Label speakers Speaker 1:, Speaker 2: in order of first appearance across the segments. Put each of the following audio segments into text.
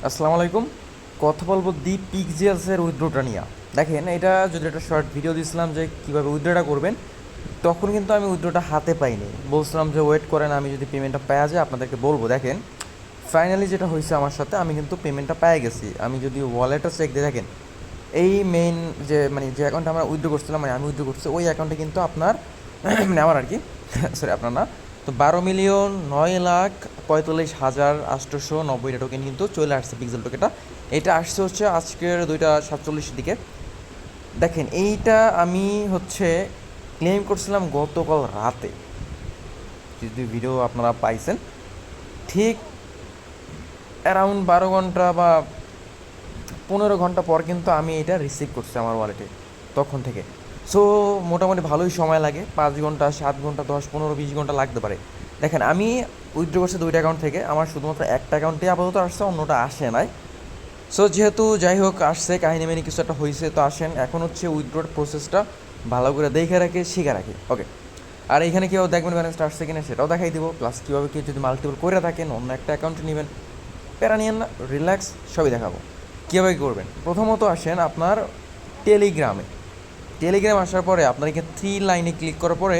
Speaker 1: আসসালামু আলাইকুম। কথা বলবো দি পিক্সেলসের উইথড্রোটা নিয়ে। দেখেন, এটা যদি একটা শর্ট ভিডিও দিয়েছিলাম যে কীভাবে উইথড্রোটা করবেন, তখন কিন্তু আমি উইথড্রোটা হাতে পাইনি। বলছিলাম যে ওয়েট করেন, আমি যদি পেমেন্টটা পাওয়া যায় আপনাদেরকে বলবো। দেখেন, ফাইনালি যেটা হয়েছে আমার সাথে, আমি কিন্তু পেমেন্টটা পেয়ে গেছি। আমি যদি ওয়ালেটটা চেক দিয়ে দেখেন, এই মেইন যে অ্যাকাউন্টে আমরা উইথড্রো করছিলাম, আমি উইথড্রো করছি ওই অ্যাকাউন্টে কিন্তু আপনার আমার আর কি সরি আপনার না, তো 12,09,45,890 টোকেন কিন্তু চলে আসছে। পিক্সেল টোকেনটা এটা আসছে হচ্ছে আজকের 2:47 দিকে। দেখেন, এইটা আমি হচ্ছে ক্লেম করছিলাম গতকাল রাতে, যদি ভিডিও আপনারা পাইছেন। ঠিক অ্যারাউন্ড 12 ঘন্টা বা 15 ঘন্টা পর কিন্তু আমি এটা রিসিভ করছি আমার ওয়ালেটে তখন থেকে। সো মোটামুটি ভালোই সময় লাগে, 5 ঘন্টা, 7 ঘন্টা, 10, 15, 20 ঘন্টা লাগতে পারে। দেখেন, আমি উইথড্র করছি দুইটা অ্যাকাউন্ট থেকে, আমার শুধুমাত্র একটা অ্যাকাউন্টে আপাতত আসছে, অন্যটা আসে নাই। সো যেহেতু যাই হোক আসছে, কাহিনী মেনে কিছু একটা হয়েছে, তো আসেন এখন হচ্ছে উইথড্রোর প্রসেসটা ভালো করে দেখে রাখি, শিখে রাখি। ওকে, আর এখানে কেউ দেখবেন ব্যালেন্সটা আসছে কিনা সেটাও দেখাই দিব, প্লাস কীভাবে কি যদি মাল্টিপল করে থাকেন অন্য একটা অ্যাকাউন্টে নেবেন, প্যারা নিয়েন না, রিল্যাক্স, সবই দেখাবো কীভাবে কী করবেন। প্রথমত আসেন আপনার টেলিগ্রামে। টেলিগ্রাম আসার পরে আপনার এখানে 3 লাইনে ক্লিক করার পরে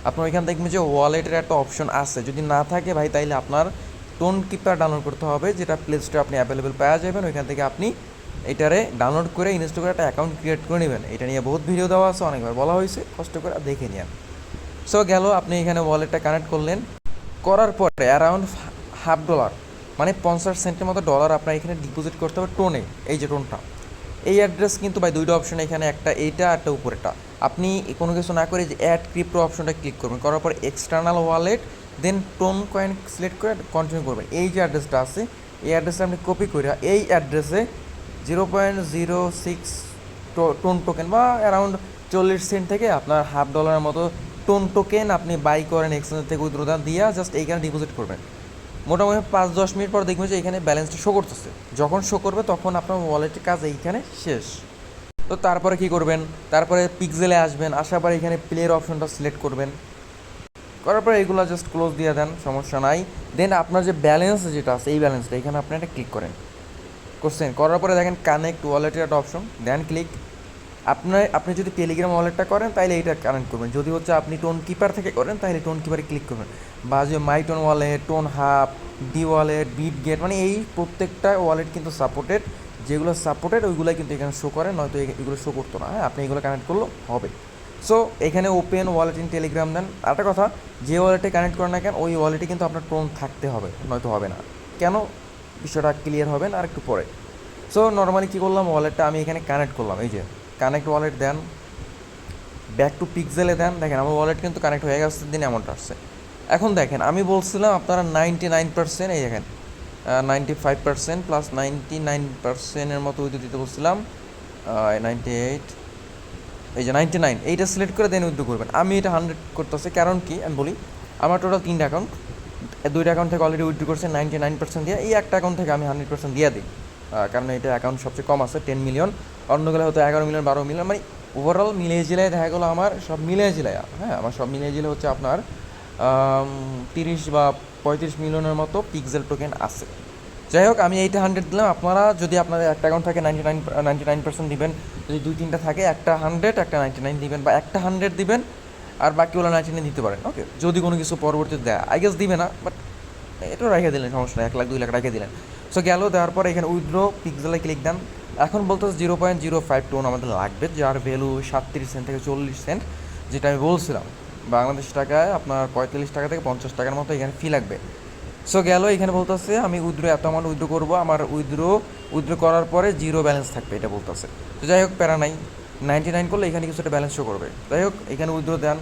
Speaker 1: আপনার এখান দেখবেন যে ওয়ালেটের একটা অপশন আছে। যদি না থাকে ভাই, তাইলে আপনার টোন কিপার ডাউনলোড করতে হবে, যেটা প্লে স্টোরে আপনি অ্যাভেলেবেল পাওয়া যাবেন। ওইখান থেকে আপনি এটারে ডাউনলোড করে ইনস্টল করে একটা অ্যাকাউন্ট ক্রিয়েট করে নেবেন। এটা নিয়ে বহুত ভিডিও দেওয়া আছে, অনেকবার বলা হয়েছে, কষ্ট করে দেখে নিন। সো গেল, আপনি এখানে ওয়ালেটটা কানেক্ট করলেন, করার পরে অ্যারাউন্ড $1/2 মানে 50 সেন্টের মতো ডলার আপনার এখানে ডিপোজিট করতে হবে টোনে। এই যে টোনটা, এই অ্যাড্রেস কিন্তু ভাই দুইটা অপশন এখানে, একটা এইটা, একটা উপরেটা। আপনি কোনো কিছু না করে যে অ্যাড ক্রিপ্টো অপশনটা ক্লিক করবেন, করার পর এক্সটার্নাল ওয়ালেট, দেন টোন কয়েন সিলেক্ট করে কন্টিনিউ করবেন। এই যে অ্যাড্রেসটা আছে, এই অ্যাড্রেসটা আপনি কপি করে এই অ্যাড্রেসে 0.06 টোন টোকেন বা অ্যারাউন্ড 40 সেন্ট থেকে আপনার $1/2 মতো টোন টোকেন আপনি বাই করেন এক্সচেঞ্জ থেকে, উইথড্র দিয়ে জাস্ট এইখানে ডিপোজিট করবেন। মোটামুটি 5-10 মিনিট পর দেখবেন যে এখানে ব্যালেন্সটা শো করতেছে। যখন শো করবে তখন আপনার ওয়ালেটের কাজ এইখানে শেষ। তো তারপরে কি করবেন, তারপরে পিক্সেলে আসবেন, আসার পরে এখানে প্লের অপশনটা সিলেক্ট করবেন, করার পরে এগুলো জাস্ট ক্লোজ দিয়ে দেন, সমস্যা নাই। দেন আপনার যে ব্যালেন্স যেটা আছে, এই ব্যালেন্সটা এখানে আপনি একটা ক্লিক করছেন, করার পরে দেখেন কানেক্ট ওয়ালেটের একটা অপশন, দেন ক্লিক। আপনি যদি টেলিগ্রাম ওয়ালেটটা করেন তাহলে এইটা কানেক্ট করবেন, যদি হচ্ছে আপনি টোন কিপার থেকে করেন তাহলে টোন কিপারে ক্লিক করবেন, বা যে my Ton wallet, Ton hub, D wallet, Bitget, মানে এই প্রত্যেকটা ওয়ালেট কিন্তু সাপোর্টেড। যেগুলো সাপোর্টেড ওইগুলো কিন্তু এখানে শো করে, নয়তো এগুলো শো করতো না। হ্যাঁ, আপনি এগুলো কানেক্ট করলেও হবে। সো এখানে ওপেন ওয়ালেট ইন টেলিগ্রাম দেন। আরেকটা কথা, যে ওয়ালেটে কানেক্ট করেন না কেন, ওই ওয়ালেটে কিন্তু আপনার টোন থাকতে হবে, নয়তো হবে না। কেন, বিষয়টা ক্লিয়ার হবেন আর একটু পরে। সো নর্মালি কী করলাম, ওয়ালেটটা আমি এখানে কানেক্ট করলাম, এই যে কানেক্ট ওয়ালেট দেন, ব্যাক টু পিক্সেলে দেন। দেখেন আমার ওয়ালেট কিন্তু কানেক্ট হয়ে গেছে, দিন অ্যামাউন্ট আসছে। এখন দেখেন, আমি বলছিলাম আপনারা 99%, এই দেখেন 95% প্লাস 99%-এর মতো উইথড্র দিতে বলছিলাম, 98, এই যে 99, এইটা সিলেক্ট করে দেন উইথড্র করবেন। আমি এটা 100 করতেছি, কারণ কি আমি বলি, আমার টোটাল 3টা অ্যাকাউন্ট, দুইটা অ্যাকাউন্ট থেকে অলরেডি উইথড্র করছে 99% দিয়ে, এই একটা অ্যাকাউন্ট থেকে আমি 100% দিয়ে দিই, কারণ এটা অ্যাকাউন্ট সবচেয়ে কম আছে, 10 মিলিয়ন। অন্যগুলো হয়তো 11 মিলিয়ন, 12 মিলিয়ন, মানে ওভারঅল মিলিয়ে জিলায় দেখা গেলো আমার সব মিলিয়ে জিলায়, হ্যাঁ আমার সব মিলিয়ে জিলে হচ্ছে আপনার 30 বা 35 মিলিয়নের মতো পিক্সেল টোকেন আছে। যাই হোক, আমি এইটা 100 দিলাম। আপনারা যদি আপনাদের একটা অ্যাকাউন্ট থাকে 99% দিবেন, যদি 2-3টা থাকে একটা 100, একটা 99 দিবেন, বা একটা 100 দিবেন আর বাকিগুলো 99 দিতে পারেন। ওকে, যদি কোনো কিছু পরবর্তীতে দেয়, আই গেস দিবে না, বাট এটাও রেখে দিলেন, সমস্যা নেই, 1 লাখ 2 লাখ রেখে দিলেন। সো গেল, দেওয়ার পরে এখানে উইথড্র পিক্সেলে ক্লিক দেন। এখন বলতে 0.05 টোন আমাদের লাগবে, যার ভ্যালু 37 সেন্ট থেকে 40 সেন্ট, যেটা আমি বলছিলাম বাংলাদেশ টাকায় আপনার 45 টাকা থেকে 50 টাকার মতো এখানে ফি লাগবে। সো গেল, এখানে বলতেছে আমি উইথড্র এত অ্যামাউন্ট উইথড্র করবো, আমার উইথড্র করার পরে 0 ব্যালেন্স থাকবে, এটা বলতেছে। তো যাই হোক, প্যারা নাই, 99 করলে এখানে কিছু একটা ব্যালেন্স শো করবে। যাই হোক, এখানে উইথড্র দেন,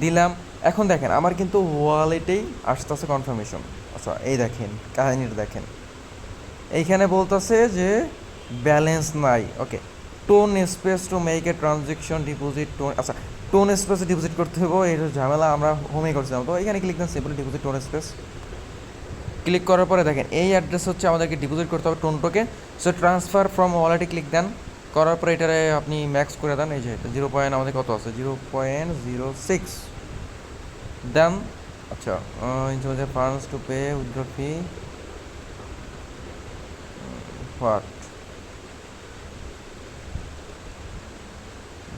Speaker 1: দিলাম। এখন দেখেন আমার কিন্তু ওয়ালেটেই আসতেছে কনফার্মেশন। আচ্ছা, এই দেখেন কাহিনিটা দেখেন, এইখানে বলতেছে যে ব্যালেন্স নাই। Okay, Ton space to make a transaction deposit Ton. আচ্ছা, টোন স্পেসে ডিপোজিট করতে হবে, এই ঝামেলা আমরা হোমে করছিলাম। তো এখানে ক্লিক দেন, simply deposit Ton space. Click করার পরে দেখেন এই অ্যাড্রেস হচ্ছে আমাদেরকে ডিপোজিট করতে হবে tone token. So transfer from ওয়ালেটে ক্লিক দেন, করার পরে এটারে আপনি ম্যাক্স করে দেন। এই যে 0. আমাদের কত আছে, 0.06 দেন। আচ্ছা, funds to pay withdraw fee, what,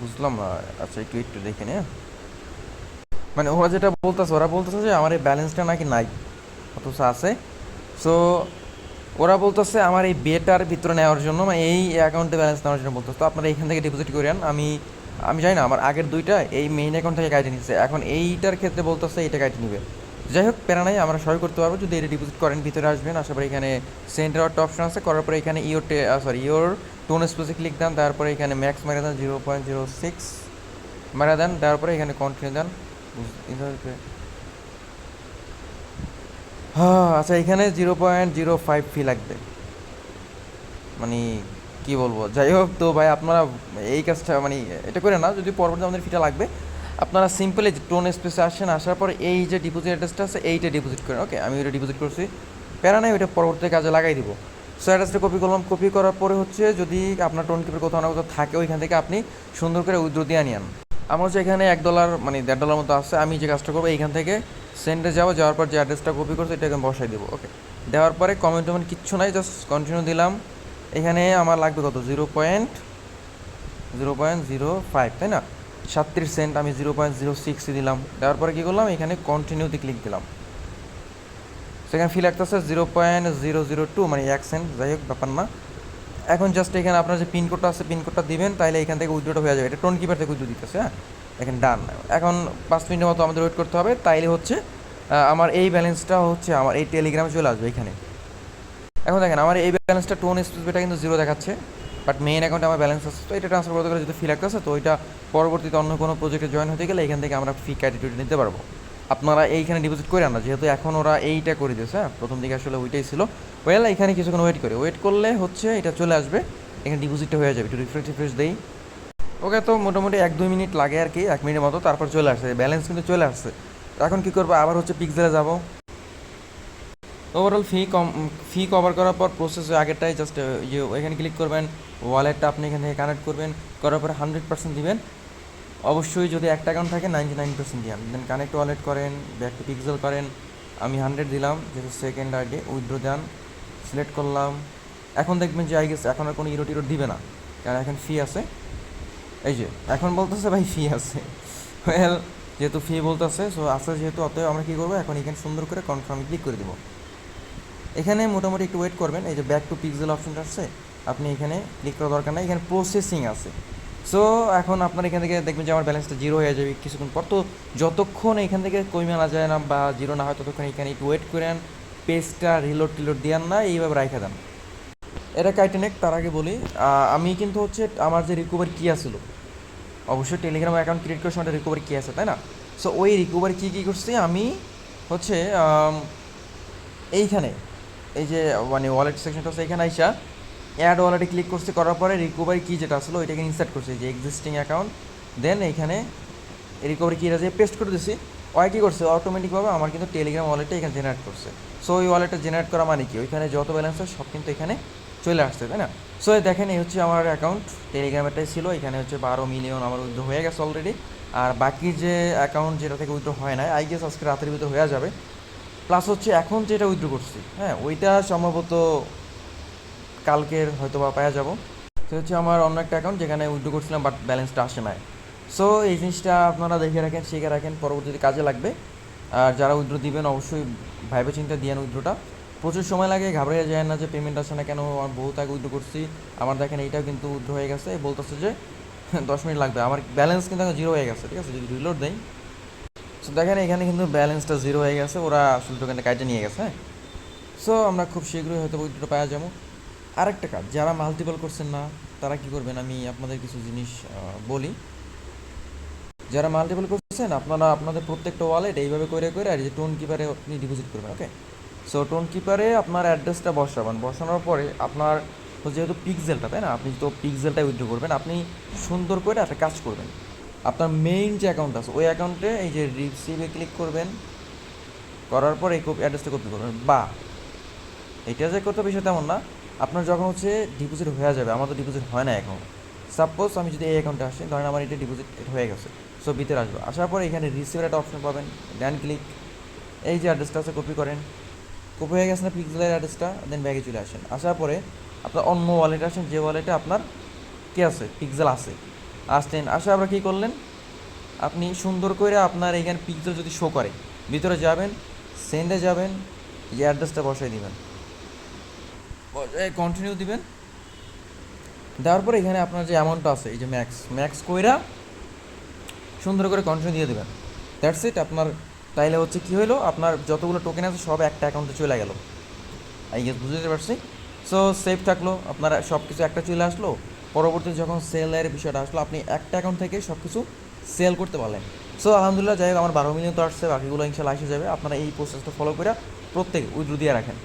Speaker 1: বুঝলাম না। আচ্ছা একটু একটু দেখে নে। মানে ওরা বলতেছে যে আমার এই ব্যালেন্সটা নাকি নাই, অথচ আছে। সো ওরা বলতেছে আমার এই বেটার ভিতরে নেওয়ার জন্য, মানে এই অ্যাকাউন্টে ব্যালেন্স নেওয়ার জন্য বলতেছে। তো আপনারা এখান থেকে ডিপোজিট করেন। আমি জানি না, আমার আগের দুইটা এই মেইন অ্যাকাউন্ট থেকে কাটে নিচ্ছে, এখন এইটার ক্ষেত্রে বলতেছে এইটা কাটে নিবে। যাই হোক, প্যারা নাই, আমরা সবই করতে পারবো যদি এটা ডিপোজিট করেন। ভিতরে আসবেন, আসার পরে এখানে সেন্টার একটা অপশন আছে, করার পরে এখানে ইওর টোন স্পেসে ক্লিক দেন, তারপরে এখানে ম্যাক্স মেরে দেন 0.06 মেরে দেন, তারপরে এখানে কন্টিনিউ দেন। হ্যাঁ আচ্ছা, এখানে 0.05 ফি লাগবে, মানে কি বলবো। যাই হোক, তো ভাই আপনারা এই কাজটা মানে এটা করে না, যদি পরবর্তী আমাদের ফিটা লাগবে, আপনারা সিম্পলি টোন স্পেসে আসেন, আসার পর এই যে ডিপোজিট অ্যাড্রেসটা আছে এইটা ডিপোজিট করেন। ওকে, আমি ওইটা ডিপোজিট করছি, প্যারা নাই, ওইটা পরবর্তী কাজে লাগাই দিব। সো অ্যাড্রেসটা কপি করলাম, কপি করার পরে হচ্ছে যদি আপনার টোন কিপের কোথাও না কোথাও থাকে, ওইখান থেকে আপনি সুন্দর করে উইথড্র দিয়ে নিন। আমার হচ্ছে এখানে $1 মানে $1.5 মতো আছে। আমি যে কাজটা করবো, এইখান থেকে সেন্ডে যাওয়ার পর যে অ্যাড্রেসটা কপি করছে এটাকে বসাই দেবো। ওকে, দেওয়ার পরে কমেন্ট টমেন্ট কিচ্ছু নাই, জাস্ট কন্টিনিউ দিলাম। এখানে আমার লাগবে কত, 0.05, তাই না, 37 সেন্ট। আমি 0.06 দিলাম, দেওয়ার পরে কী করলাম, এখানে কন্টিনিউতে ক্লিক দিলাম। সেখানে ফি লাগতেছে 0.002, মানে 1 সেন্ট। যাই হোক, ব্যাপার না। এখন জাস্ট এখানে আপনার যে পিনকোডটা আছে পিনকোডটা দিবেন, তাহলে এখান থেকে উইথড্রটা হয়ে যাবে। এটা টোন কিপার থেকে উইথড্র দিতেছে। হ্যাঁ, এখন ডান। এখন 5 মিনিটের মতো আমাদের ওয়েট করতে হবে, তাইলে হচ্ছে আমার এই ব্যালেন্সটা হচ্ছে আমার এই টেলিগ্রামে চলে আসবে এখানে। এখন দেখেন আমার এই ব্যালেন্সটা টোন স্পেস এটা কিন্তু 0 দেখাচ্ছে, বাট মেইন অ্যাকাউন্টে আমার ব্যালেন্স আছে। তো এটা ট্রান্সফার করতে গেলে যদি ফি লাগতেছে, তো ওইটা পরবর্তীতে অন্য কোনো প্রজেক্টে জয়েন হতে গেলে এখান থেকে আমরা ফি ক্যাটিটিউড নিতে পারবো। আপনারা এইখানে ডিপোজিট করে আনা, যেহেতু এখন ওরা এইটা করে দিয়েছে। হ্যাঁ, প্রথম দিকে আসলে ওইটাই ছিল। ওয়েল, এখানে কিছুক্ষণ ওয়েট করলে হচ্ছে এটা চলে আসবে, এখানে ডিপোজিটটা হয়ে যাবে। একটু রিফ্রেশ দেই। ওকে, তো মোটামুটি 1-2 মিনিট লাগে আর কি, 1 মিনিটের মতো, তারপর চলে আসছে ব্যালেন্স, কিন্তু চলে আসছে। এখন কী করবো, আবার হচ্ছে পিক্সেলে যাব। ওভারঅল ফি কভার করার পর প্রসেস আগেরটাই, জাস্ট ইয়ে এখানে ক্লিক করবেন, ওয়ালেটটা আপনি এখান থেকে কানেক্ট করবেন, করার পরে 100% দিবেন। অবশ্যই যদি একটা অ্যাকাউন্ট থাকে 99% দিন, দেন কানেক্ট ওয়ালেট করেন, ব্যাক টু পিক্সেল করেন। আমি 100 দিলাম, যেহেতু সেকেন্ড আইডি, উইথড্র দেন, সিলেক্ট করলাম। এখন দেখবেন যে গেছে, এখন আর কোনো ইরো দিবে না, কারণ এখন ফি আছে। এই যে এখন বলতেছে ভাই ফি আছে। ওয়েল, যেহেতু ফি বলতেছে, সো আছে যেহেতু, অতএব আমরা কী করবো, এখন এখানে সুন্দর করে কনফার্মে ক্লিক করে দেবো। এখানে মোটামুটি একটু ওয়েট করবেন, এই যে ব্যাক টু পিক্সেল অপশনটা আসছে, আপনি এখানে ক্লিক করার দরকার নেই, এখানে প্রসেসিং আছে। সো এখন আপনার এখান থেকে দেখবেন যে আমার ব্যালেন্সটা 0 হয়ে যাবে কিছুক্ষণ পর। তো যতক্ষণ এখান থেকে কমে আনা যায় না বা 0 না হয়, ততক্ষণ এখানে একটু ওয়েট করেন, পেজটা রিলোড দিয়ান না, এইভাবে রাখা দেন। এটা কাইটেনেক, তার আগে বলি, আমি কিন্তু হচ্ছে আমার যে রিকভারি কী আসলো, অবশ্যই টেলিগ্রাম অ্যাকাউন্ট ক্রিয়েট করার সময় রিকভারি কী আছে, তাই না। সো ওই রিকভারি কী করছি আমি হচ্ছে এইখানে, এই যে মানে ওয়ালেট সেকশনটা আছে, এখানে আইসা অ্যাড ওয়ালেটে ক্লিক করছি, করার পরে রিকভারি কি যেটা আসলো ওইটাকে ইনসার্ট করছি, যে এক্সিস্টিং অ্যাকাউন্ট। দেন এইখানে রিকভারি কিটা যে পেস্ট করে দিছি, ওই কী করছে, অটোমেটিকভাবে আমার কিন্তু টেলিগ্রাম ওয়ালেটটা এখানে জেনারেট করছে। সো ওই ওয়ালেটটা জেনারেট করা মানে কি, ওইখানে যত ব্যালেন্স হয় সব কিন্তু এখানে চলে আসছে, তাই না। সো দেখেন, এই হচ্ছে আমার অ্যাকাউন্ট, টেলিগ্রামেরটাই ছিল। এখানে হচ্ছে 12 মিলিয়ন আমার উইথড্র হয়ে গেছে অলরেডি। আর বাকি যে অ্যাকাউন্ট যেটা থেকে উইথড্র হয় না, আই গেস আজকে রাতের ভিতরে হয়ে যাবে। প্লাস হচ্ছে এখন যেটা উইথড্র করছি, হ্যাঁ, ওইটা সম্ভবত কালকের হয়তো বা পাওয়া যাবো। সে হচ্ছে আমার অন্য একটা অ্যাকাউন্ট, যেখানে উইথড্র করছিলাম, বাট ব্যালেন্সটা আসে নাই। সো এই জিনিসটা আপনারা দেখে রাখেন, শিখে রাখেন, পরবর্তীতে কাজে লাগবে। আর যারা উইথড্র দিবেন অবশ্যই ভাইবে চিন্তা দিয়েন উইথড্রটা। প্রচুর সময় লাগে, ঘাবড়ে যায় না যে পেমেন্ট আসে না কেন, আমার বহুত আগে উইথড্র করছি। আমার দেখেন এইটাও কিন্তু উইথড্র হয়ে গেছে, বলতেছে যে 10 মিনিট লাগবে। আমার ব্যালেন্স কিন্তু এখন 0 হয়ে গেছে, ঠিক আছে, যদি রিলোড দেয়। সো দেখেন এখানে কিন্তু ব্যালেন্সটা 0 হয়ে গেছে, ওরা আসলে টোকেনটা কাটে নিয়ে গেছে। হ্যাঁ, সো আমরা খুব শীঘ্রই হয়তো উইথড্র পাওয়া যাবো। আরেকটা কাজ, যারা মাল্টিপল করছেন না, তারা কী করবেন, আমি আপনাদের কিছু জিনিস বলি। যারা মাল্টিপল করছেন, আপনারা আপনাদের প্রত্যেকটা ওয়ালেট এইভাবে করে আর যে টোন কিপারে আপনি ডিপোজিট করবেন। ওকে, সো টোন কিপারে আপনার অ্যাড্রেসটা বসাবেন, বসানোর পরে আপনার যেহেতু পিক্সেলটা, তাই না, আপনি তো পিক্সেলটা উইথড্র করবেন, আপনি সুন্দর করে একটা কাজ করবেন। আপনার মেইন যে অ্যাকাউন্ট আছে ওই অ্যাকাউন্টে এই যে রিসিভে ক্লিক করবেন, করার পর এই অ্যাড্রেসটা কপি করবেন। বা এটা যে কত বিষয় তেমন না, আপনার যখন হচ্ছে ডিপোজিট হয়ে যাবে, আমার তো ডিপোজিট হয় না এখন। সাপোজ আমি যদি এই অ্যাকাউন্টে আসি, ধরেন আমার এটা ডিপোজিট হয়ে গেছে, সো ভিতরে আসবো, আসার পরে এখানে রিসিভের একটা অপশন পাবেন, দেন ক্লিক, এই যে অ্যাড্রেসটা আছে কপি করেন, কপি হয়ে গেছে না পিক্সেলের অ্যাড্রেসটা, দেন ব্যাগে চলে আসেন। আসার পরে আপনার অন্য ওয়ালেটে আসেন, যে ওয়ালেটে আপনার কী আছে, পিক্সেল আছে। আসলেন, আসে আবার কী করলেন, আপনি সুন্দর করে আপনার এইখানে পিক্সেল যদি শো করে, ভিতরে যাবেন, সেন্ডে যাবেন, যে অ্যাড্রেসটা বসাই দিবেন, কন্টিনিউ দিবেন। দেওয়ার পরে এখানে আপনার যে অ্যামাউন্টটা আছে, এই যে ম্যাক্স ম্যাক্স কইরা সুন্দর করে কন্টিনিউ দিয়ে দেবেন। That's it. আপনার তাইলে হচ্ছে কী হলো, আপনার যতগুলো টোকেন আছে সব একটা অ্যাকাউন্টে চলে গেল। আই গেস বুঝতে পারছি। সো সেফ থাকলো, আপনার সব কিছু একটা চলে আসলো। পরবর্তী যখন সেলের বিষয়টা আসলো, আপনি একটা অ্যাকাউন্ট থেকে সব কিছু সেল করতে পারলেন। সো আলহামদুলিল্লাহ, যাই হোক আমার 12 মিলিয়ন তো আসছে, বাকিগুলো ইনশাল্লাহ এসে যাবে। আপনারা এই প্রসেসটা ফলো করে প্রত্যেক উইথড্র দিয়ে রাখেন।